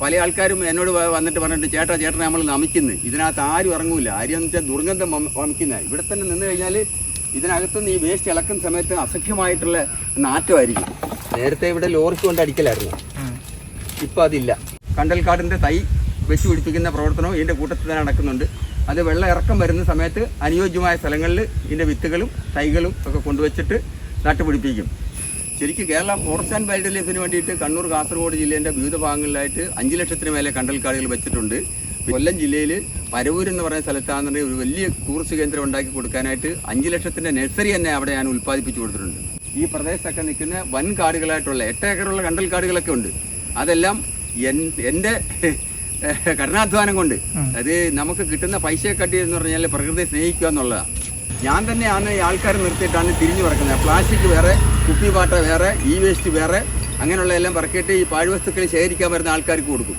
പല ആൾക്കാരും എന്നോട് വന്നിട്ട് പറഞ്ഞിട്ട് ചേട്ടൻ നമ്മൾ നമിക്കുന്നു. ഇതിനകത്ത് ആരും ഇറങ്ങൂല. ആരും എന്ന് വെച്ചാൽ ദുർഗന്ധം വമിക്കുന്ന. ഇവിടെ തന്നെ നിന്ന് കഴിഞ്ഞാൽ ഇതിനകത്തുനിന്ന് ഈ വേസ്റ്റ് ഇളക്കുന്ന സമയത്ത് അസഖ്യമായിട്ടുള്ള നാറ്റമായിരിക്കും. നേരത്തെ ഇവിടെ ലോറിക്ക് കൊണ്ട് അടിക്കലായിരുന്നു, ഇപ്പം അതില്ല. കണ്ടൽക്കാടിൻ്റെ തൈ വെച്ച് പിടിപ്പിക്കുന്ന പ്രവർത്തനവും ഇതിൻ്റെ കൂട്ടത്തിൽ തന്നെ നടക്കുന്നുണ്ട്. അത് വെള്ളം ഇറക്കം വരുന്ന സമയത്ത് അനുയോജ്യമായ സ്ഥലങ്ങളിൽ ഇതിൻ്റെ വിത്തുകളും തൈകളും ഒക്കെ കൊണ്ടുവച്ചിട്ട് നട്ടുപിടിപ്പിക്കും. ശരിക്കും കേരള ഫോറസ്റ്റ് ആൻഡ് വൈൽഡ് ലൈഫിന് വേണ്ടിയിട്ട് കണ്ണൂർ കാസർഗോഡ് ജില്ലേൻ്റെ വിവിധ ഭാഗങ്ങളിലായിട്ട് 5 ലക്ഷത്തിന് മേലെ കണ്ടൽക്കാടുകൾ വെച്ചിട്ടുണ്ട്. കൊല്ലം ജില്ലയിൽ പരവൂർ എന്ന് പറയുന്ന സ്ഥലത്താണെന്നുണ്ടെങ്കിൽ ഒരു വലിയ ടൂറിസ്റ്റ് കേന്ദ്രം ഉണ്ടാക്കി കൊടുക്കാനായിട്ട് 5 ലക്ഷത്തിൻ്റെ നഴ്സറി തന്നെ അവിടെ ഞാൻ ഉൽപ്പാദിപ്പിച്ചു കൊടുത്തിട്ടുണ്ട്. ഈ പ്രദേശത്തൊക്കെ നിൽക്കുന്ന വൻ കാടുകളായിട്ടുള്ള 8 ഏക്കറുള്ള കണ്ടൽക്കാടുകളൊക്കെ ഉണ്ട്. അതെല്ലാം എൻ്റെ കഠിനാധ്വാനം കൊണ്ട്, അത് നമുക്ക് കിട്ടുന്ന പൈസയെക്കാട്ടി എന്ന് പറഞ്ഞാൽ പ്രകൃതിയെ സ്നേഹിക്കുക എന്നുള്ളതാണ്. ഞാൻ തന്നെയാണ് ഈ ആൾക്കാർ നിർത്തിയിട്ടാണ് തിരിഞ്ഞു പറക്കുന്നത്. പ്ലാസ്റ്റിക് വേറെ, കുപ്പിപ്പാട്ട വേറെ, ഈ വേസ്റ്റ് വേറെ, അങ്ങനെയുള്ള എല്ലാം പറക്കിയിട്ട് ഈ പാഴ്വസ്തുക്കൾ ശേഖരിക്കാൻ വരുന്ന ആൾക്കാർക്ക് കൊടുക്കും.